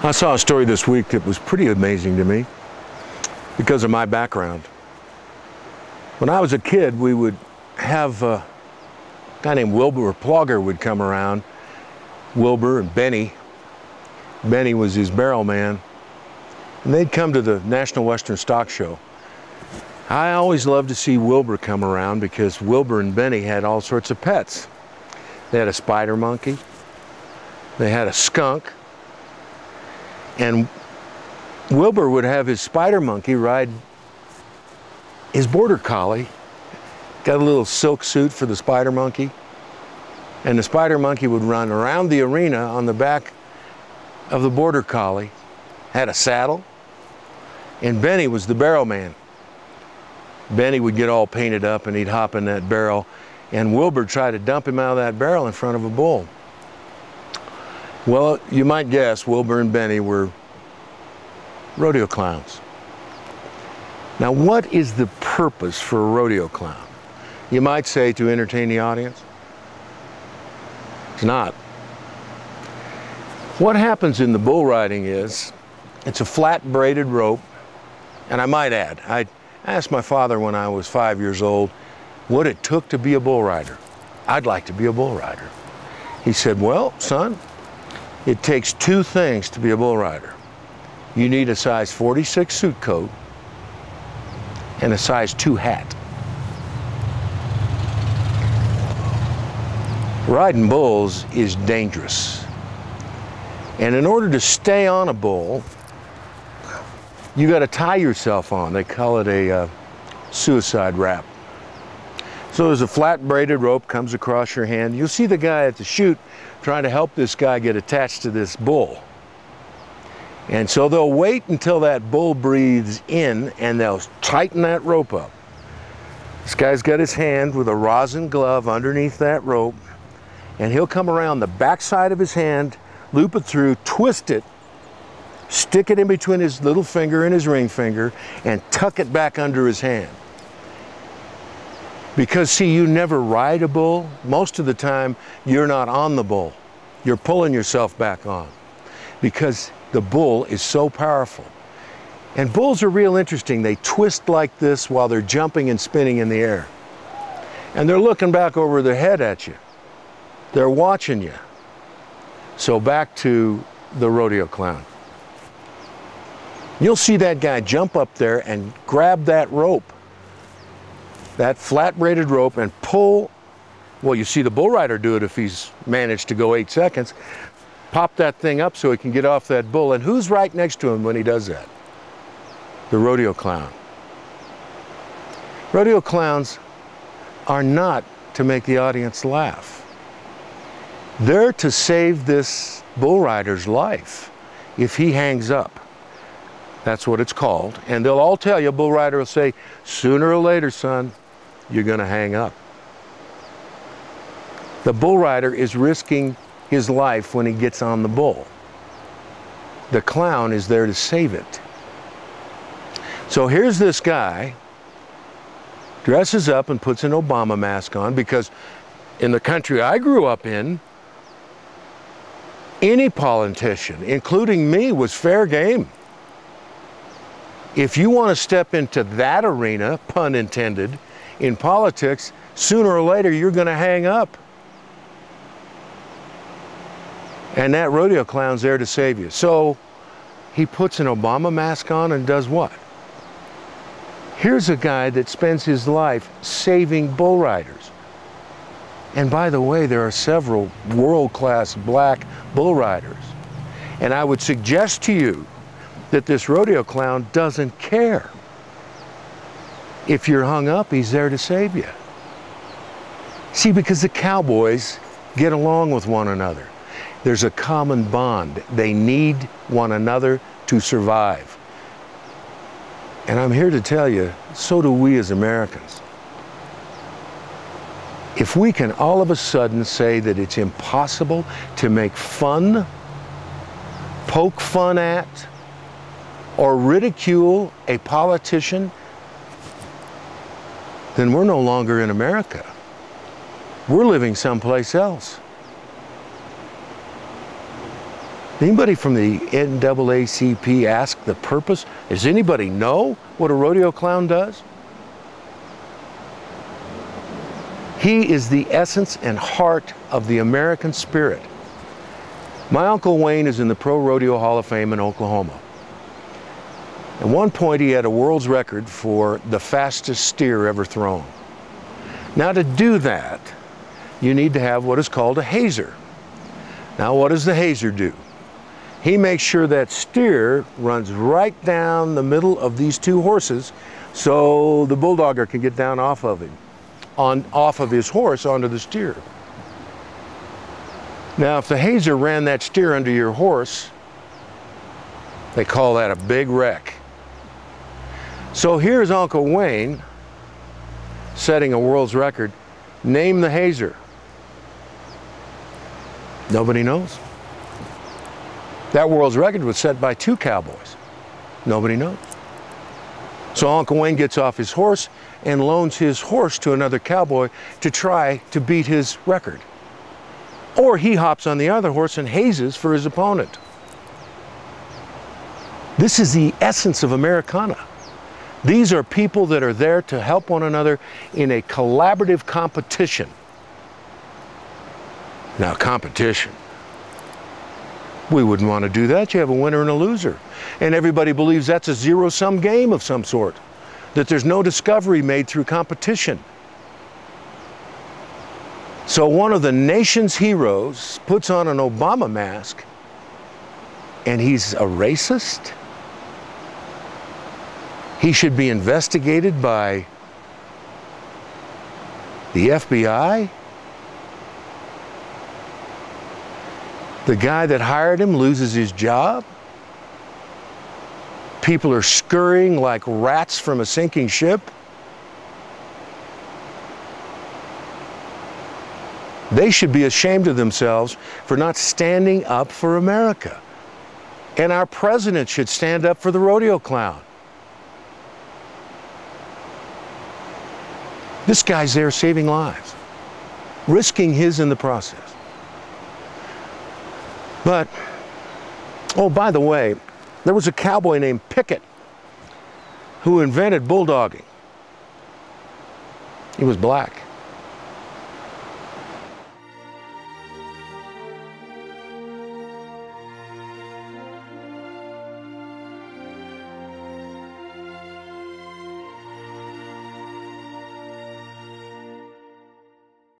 I saw a story this week that was pretty amazing to me because of my background. When I was a kid, we would have a guy named Wilbur Plogger would come around. Wilbur and Benny. Benny was his barrel man. And they'd come to the National Western Stock Show. I always loved to see Wilbur come around because Wilbur and Benny had all sorts of pets. They had a spider monkey. They had a skunk. And Wilbur would have his spider monkey ride his border collie. Got a little silk suit for the spider monkey. And the spider monkey would run around the arena on the back of the border collie. Had a saddle. And Benny was the barrel man. Benny would get all painted up and he'd hop in that barrel. And Wilbur tried to dump him out of that barrel in front of a bull. Well, you might guess Wilbur and Benny were rodeo clowns. Now, what is the purpose for a rodeo clown? You might say to entertain the audience. It's not. What happens in the bull riding is, it's a flat braided rope, and I might add, I asked my father when I was 5 years old what it took to be a bull rider. I'd like to be a bull rider. He said, well, son, it takes two things to be a bull rider. You need a size 46 suit coat and a size 2 hat. Riding bulls is dangerous. And in order to stay on a bull, you got to tie yourself on. They call it a suicide wrap. So there's a flat braided rope comes across your hand. You'll see the guy at the chute trying to help this guy get attached to this bull. And so they'll wait until that bull breathes in and they'll tighten that rope up. This guy's got his hand with a rosin glove underneath that rope, and he'll come around the backside of his hand, loop it through, twist it, stick it in between his little finger and his ring finger, and tuck it back under his hand. Because see, you never ride a bull. Most of the time, you're not on the bull. You're pulling yourself back on because the bull is so powerful. And bulls are real interesting. They twist like this while they're jumping and spinning in the air. And they're looking back over their head at you. They're watching you. So back to the rodeo clown. You'll see that guy jump up there and grab that rope, that flat braided rope, and pull. Well, you see the bull rider do it if he's managed to go 8 seconds. Pop that thing up so he can get off that bull. And who's right next to him when he does that? The rodeo clown. Rodeo clowns are not to make the audience laugh. They're to save this bull rider's life if he hangs up. That's what it's called. And they'll all tell you, a bull rider will say, sooner or later, son, you're going to hang up. The bull rider is risking his life when he gets on the bull. The clown is there to save it. So here's this guy, dresses up and puts an Obama mask on, because in the country I grew up in, any politician, including me, was fair game. If you want to step into that arena, pun intended, in politics, sooner or later you're going to hang up. And that rodeo clown's there to save you. So he puts an Obama mask on and does what? Here's a guy that spends his life saving bull riders. And by the way, there are several world-class black bull riders. And I would suggest to you that this rodeo clown doesn't care. If you're hung up, he's there to save you. See, because the cowboys get along with one another. There's a common bond. They need one another to survive. And I'm here to tell you, so do we as Americans. If we can all of a sudden say that it's impossible to make fun, poke fun at, or ridicule a politician, then we're no longer in America. We're living someplace else. Anybody from the NAACP ask the purpose? Does anybody know what a rodeo clown does? He is the essence and heart of the American spirit. My Uncle Wayne is in the Pro Rodeo Hall of Fame in Oklahoma. At one point, he had a world's record for the fastest steer ever thrown. Now, to do that, you need to have what is called a hazer. Now, what does the hazer do? He makes sure that steer runs right down the middle of these two horses so the bulldogger can get down off of him, off of his horse onto the steer. Now, if the hazer ran that steer under your horse, they call that a big wreck. So here's Uncle Wayne setting a world's record. Name the hazer. Nobody knows. That world's record was set by 2 cowboys. Nobody knows. So Uncle Wayne gets off his horse and loans his horse to another cowboy to try to beat his record. Or he hops on the other horse and hazes for his opponent. This is the essence of Americana. These are people that are there to help one another in a collaborative competition. Now, competition. We wouldn't want to do that. You have a winner and a loser. And everybody believes that's a zero-sum game of some sort, that there's no discovery made through competition. So one of the nation's heroes puts on an Obama mask, and he's a racist? He should be investigated by the FBI? The guy that hired him loses his job? People are scurrying like rats from a sinking ship? They should be ashamed of themselves for not standing up for America. And our president should stand up for the rodeo clown. This guy's there saving lives, risking his in the process. But, oh, by the way, there was a cowboy named Pickett who invented bulldogging. He was black.